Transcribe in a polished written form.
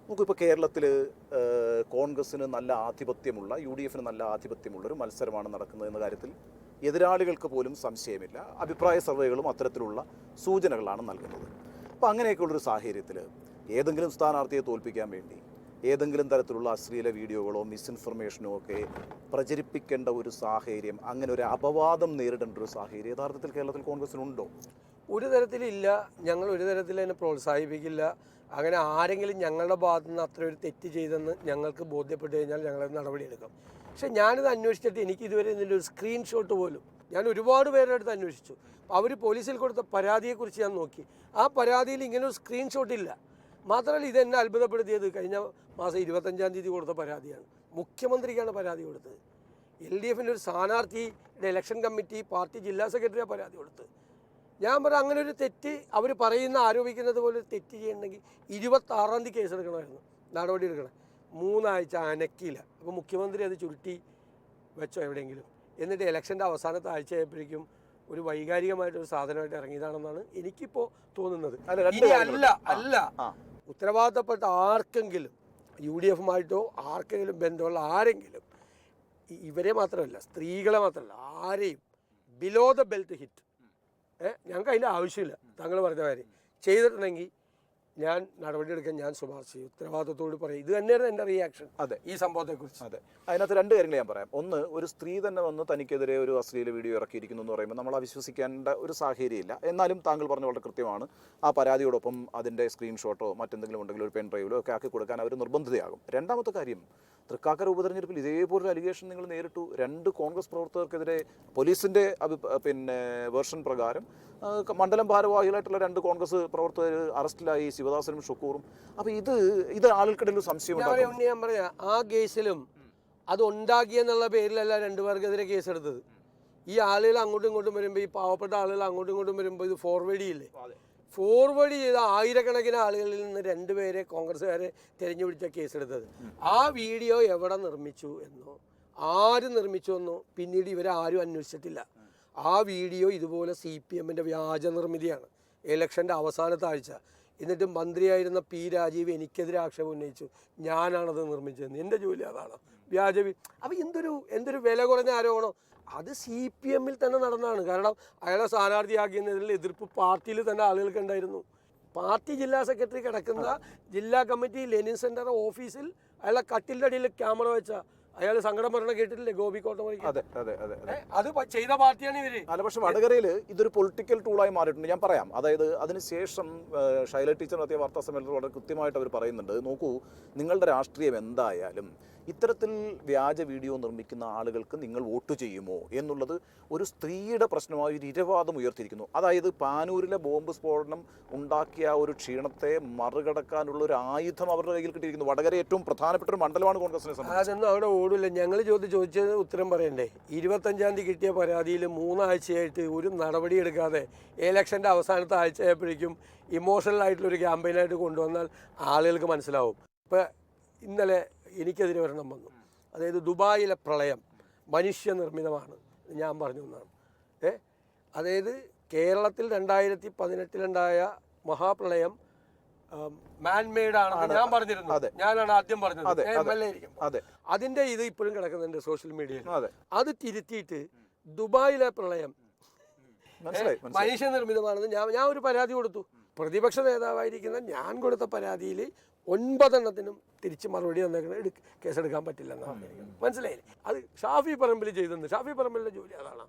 നമുക്കിപ്പോൾ കേരളത്തിൽ കോൺഗ്രസ്സിന് നല്ല ആധിപത്യമുള്ള UDFന് നല്ല ആധിപത്യമുള്ളൊരു മത്സരമാണ് നടക്കുന്നതെന്ന കാര്യത്തിൽ എതിരാളികൾക്ക് പോലും സംശയമില്ല. അഭിപ്രായ സർവേകളും അത്തരത്തിലുള്ള സൂചനകളാണ് നൽകുന്നത്. അപ്പോൾ അങ്ങനെയൊക്കെയുള്ളൊരു സാഹചര്യത്തിൽ ഏതെങ്കിലും സ്ഥാനാർത്ഥിയെ തോൽപ്പിക്കാൻ വേണ്ടി ഏതെങ്കിലും തരത്തിലുള്ള അശ്ലീല വീഡിയോകളോ മിസ്ഇൻഫർമേഷനോ ഒക്കെ പ്രചരിപ്പിക്കേണ്ട ഒരു സാഹചര്യം, അങ്ങനെ ഒരു അപവാദം നേരിടേണ്ട ഒരു സാഹചര്യം യഥാർത്ഥത്തിൽ കേരളത്തിൽ കോൺഗ്രസ്സിനുണ്ടോ? ഒരു തരത്തിലില്ല. ഞങ്ങൾ ഒരു തരത്തിൽ തന്നെ പ്രോത്സാഹിപ്പിക്കില്ല. അങ്ങനെ ആരെങ്കിലും ഞങ്ങളുടെ ഭാഗത്തു നിന്ന് അത്ര ഒരു തെറ്റ് ചെയ്തെന്ന് ഞങ്ങൾക്ക് ബോധ്യപ്പെട്ട് കഴിഞ്ഞാൽ ഞങ്ങളത് നടപടിയെടുക്കും. പക്ഷേ ഞാനിത് അന്വേഷിച്ചിട്ട് എനിക്ക് ഇതുവരെ ഇതിൻ്റെ ഒരു സ്ക്രീൻഷോട്ട് പോലും, ഞാൻ ഒരുപാട് പേരുടെ അടുത്ത് അന്വേഷിച്ചു. അവർ പോലീസിൽ കൊടുത്ത പരാതിയെക്കുറിച്ച് ഞാൻ നോക്കി. ആ പരാതിയിൽ ഇങ്ങനെ ഒരു സ്ക്രീൻഷോട്ട് ഇല്ല. മാത്രമല്ല ഇതെന്നെ അത്ഭുതപ്പെടുത്തിയത് കഴിഞ്ഞ മാസം 25-ാം തീയതി കൊടുത്ത പരാതിയാണ്. മുഖ്യമന്ത്രിക്കാണ് പരാതി കൊടുത്തത്. LDFൻ്റെ ഒരു സ്ഥാനാർത്ഥിയുടെ ഇലക്ഷൻ കമ്മിറ്റി പാർട്ടി ജില്ലാ സെക്രട്ടറിയാണ് പരാതി കൊടുത്തത്. ഞാൻ പറയാം, അങ്ങനെ ഒരു തെറ്റ് അവർ ആരോപിക്കുന്നത് പോലെ തെറ്റ് ചെയ്യണമെങ്കിൽ 26-ാം തീയതി കേസെടുക്കണമായിരുന്നു, നടപടി എടുക്കണം. 3 ആഴ്ച അനക്കിയില്ല. അപ്പോൾ മുഖ്യമന്ത്രി അത് ചുരുട്ടി വെച്ചോ എവിടെയെങ്കിലും. എന്നിട്ട് ഇലക്ഷൻ്റെ അവസാനത്തെ ആഴ്ച ആയപ്പോഴേക്കും ഒരു വൈകാരികമായിട്ടൊരു സാധനമായിട്ട് ഇറങ്ങിയതാണെന്നാണ് എനിക്കിപ്പോൾ തോന്നുന്നത്. അല്ല ഉത്തരവാദിത്തപ്പെട്ട ആർക്കെങ്കിലും UDFുമായിട്ടോ ആർക്കെങ്കിലും ബന്ധമുള്ള ആരെങ്കിലും, ഇവരെ മാത്രമല്ല സ്ത്രീകളെ മാത്രമല്ല ആരെയും ബിലോ ദ ബെൽറ്റ് ഹിറ്റ് ഞങ്ങൾക്ക് അതിൻ്റെ ആവശ്യമില്ല. താങ്കൾ പറഞ്ഞ കാര്യം ചെയ്തിട്ടുണ്ടെങ്കിൽ ഞാൻ നടപടിയെടുക്കാൻ ഞാൻ ശുപാർശ ചെയ്യും. ഉത്തരവാദിത്തത്തോട് പറയും. ഇത് തന്നെയാണ് എൻ്റെ റിയാക്ഷൻ ഈ സംഭവത്തെക്കുറിച്ച്. അതെ, അതിനകത്ത് 2 കാര്യങ്ങൾ ഞാൻ പറയാം. ഒന്ന്, ഒരു സ്ത്രീ തന്നെ വന്ന് തനിക്കെതിരെ ഒരു അശ്ലീല വീഡിയോ ഇറക്കിയിരിക്കുന്നു എന്ന് പറയുമ്പോൾ നമ്മൾ വിശ്വസിക്കേണ്ട ഒരു സാഹചര്യമില്ല. എന്നാലും താങ്കൾ പറഞ്ഞ വളരെ കൃത്യമാണ്. ആ പരാതിയോടൊപ്പം അതിൻ്റെ സ്ക്രീൻഷോട്ടോ മറ്റെന്തെങ്കിലും ഉണ്ടെങ്കിൽ ഒരു പെൻ ഡ്രൈവിലോ ഒക്കെ ആക്കി കൊടുക്കാൻ അവർ നിർബന്ധിതയാകും. രണ്ടാമത്തെ കാര്യം, തൃക്കാക്കര ഉപതെരഞ്ഞെടുപ്പിൽ ഇതേപോലൊരു അലിഗേഷൻ നിങ്ങൾ നേരിട്ടു. 2 കോൺഗ്രസ് പ്രവർത്തകർക്കെതിരെ പോലീസിൻ്റെ വേർഷൻ പ്രകാരം മണ്ഡലം ഭാരവാഹികളായിട്ടുള്ള 2 കോൺഗ്രസ് പ്രവർത്തകർ അറസ്റ്റിലായി, ശിവദാസനും ഷുക്കൂറും. അപ്പോൾ ഇത് ആളുകൾക്കിടയിൽ സംശയം. ഞാൻ പറയാം, ആ കേസിലും അത് ഉണ്ടാക്കിയെന്നുള്ള പേരിലല്ല 2 പേർക്കെതിരെ കേസെടുത്തത്. ഈ ആളുകൾ അങ്ങോട്ടും ഇങ്ങോട്ടും വരുമ്പോൾ, ഈ പാവപ്പെട്ട ആളുകൾ അങ്ങോട്ടും ഇങ്ങോട്ടും വരുമ്പോൾ ഇത് ഫോർവേഡ് ചെയ്യില്ലേ? ഫോർവേഡ് ചെയ്ത ആയിരക്കണക്കിന് ആളുകളിൽ നിന്ന് 2 പേരെ കോൺഗ്രസ്സുകാരെ തിരഞ്ഞുപിടിച്ച കേസെടുത്തത്. ആ വീഡിയോ എവിടെ നിർമ്മിച്ചു എന്നോ ആര് നിർമ്മിച്ചു എന്നോ പിന്നീട് ഇവരാരും അന്വേഷിച്ചിട്ടില്ല. ആ വീഡിയോ ഇതുപോലെ CPMൻ്റെ വ്യാജ നിർമ്മിതിയാണ്. ഇലക്ഷൻ്റെ അവസാനത്തെ ആഴ്ച. എന്നിട്ട് മന്ത്രിയായിരുന്ന P. രാജീവ് എനിക്കെതിരെ ആക്ഷേപം ഉന്നയിച്ചു, ഞാനാണത് നിർമ്മിച്ചതെന്ന്. എൻ്റെ ജോലി അതാണ്, വ്യാജ. അപ്പോൾ എന്തൊരു വില കുറഞ്ഞ ആരോപണം. അത് CPMൽ തന്നെ നടന്നതാണ്. കാരണം അയാളെ സ്ഥാനാർത്ഥിയാക്കിയതിൽ എതിർപ്പ് പാർട്ടിയിൽ തന്നെ ആളുകൾക്ക് ഉണ്ടായിരുന്നു. പാർട്ടി ജില്ലാ സെക്രട്ടറി കിടക്കുന്ന ജില്ലാ കമ്മിറ്റി ലെനിൻ സെൻറ്റർ ഓഫീസിൽ അയാളെ കട്ടിലിൻ്റെ അടിയിൽ ക്യാമറ വെച്ച അയാൾ സങ്കടം പറഞ്ഞ കേട്ടിട്ടില്ലേ? ഗോപി കോട്ടമണിക്ക്. അത് ചെയ്ത പാർട്ടിയാണ് ഇവര്. അല്ല, പക്ഷെ വടകരയിൽ ഇതൊരു പൊളിറ്റിക്കൽ ടൂളായി മാറിയിട്ടുണ്ട്. ഞാൻ പറയാം. അതായത് അതിനുശേഷം ശൈല ടീച്ചർ നടത്തിയ വാർത്താ സമ്മേളനത്തിൽ വളരെ കൃത്യമായിട്ട് അവർ പറയുന്നുണ്ട്, നോക്കൂ, നിങ്ങളുടെ രാഷ്ട്രീയം എന്തായാലും ഇത്തരത്തിൽ വ്യാജ വീഡിയോ നിർമ്മിക്കുന്ന ആളുകൾക്ക് നിങ്ങൾ വോട്ട് ചെയ്യുമോ എന്നുള്ളത് ഒരു സ്ത്രീയുടെ പ്രശ്നമായി ഒരു ഇരവാദം ഉയർത്തിയിരിക്കുന്നു. അതായത് പാനൂരിലെ ബോംബ് സ്ഫോടനം ഉണ്ടാക്കിയ ഒരു ക്ഷീണത്തെ മറികടക്കാനുള്ള ഒരു ആയുധം അവരുടെ കയ്യിൽ കിട്ടിയിരിക്കുന്നു. വടകര ഏറ്റവും പ്രധാനപ്പെട്ട ഒരു മണ്ഡലമാണ് കോൺഗ്രസിനെ സംബന്ധിച്ച്. അതൊന്നും അവിടെ ഓടില്ല. ഞങ്ങൾ ചോദിച്ചത് ഉത്തരം പറയണ്ടേ? 25-ാം തീയതി കിട്ടിയ പരാതിയിൽ 3 ആഴ്ചയായിട്ട് ഒരു നടപടി എടുക്കാതെ ഇലക്ഷൻ്റെ അവസാനത്തെ ആഴ്ചയായപ്പോഴേക്കും ഇമോഷണലായിട്ടുള്ളൊരു ക്യാമ്പയിനായിട്ട് കൊണ്ടുവന്നാൽ ആളുകൾക്ക് മനസ്സിലാവും. ഇപ്പോൾ ഇന്നലെ എനിക്കെതിരെ ഒരെണ്ണം വന്നു. അതായത് ദുബായിലെ പ്രളയം മനുഷ്യനിർമ്മിതമാണ് ഞാൻ പറഞ്ഞു എന്നാണ്. അതായത് കേരളത്തിൽ 2018-ലുണ്ടായ മഹാപ്രളയം മാൻമെയ്ഡ് ആണെന്ന് ഞാൻ പറഞ്ഞിരുന്നു. ഞാനാണ് ആദ്യം പറഞ്ഞത്. MLA ആയിരിക്കും. അതിൻ്റെ ഇത് ഇപ്പോഴും കിടക്കുന്നുണ്ട് സോഷ്യൽ മീഡിയയിൽ. അത് തിരുത്തിയിട്ട് ദുബായിലെ പ്രളയം മനുഷ്യനിർമ്മിതമാണെന്ന് ഞാൻ ഒരു പരാതി കൊടുത്തു. പ്രതിപക്ഷ നേതാവായിരിക്കുന്ന ഞാൻ കൊടുത്ത പരാതിയിൽ 9 എണ്ണത്തിനും തിരിച്ച് മറുപടി തന്നേക്കുന്നത് കേസെടുക്കാൻ പറ്റില്ല എന്നാണ് പറഞ്ഞിരിക്കുന്നത്. മനസ്സിലായില്ലേ? അത് ഷാഫി പറമ്പിൽ ചെയ്തെന്ന്. ഷാഫി പറമ്പിലിൻ്റെ ജോലി അതാണ്.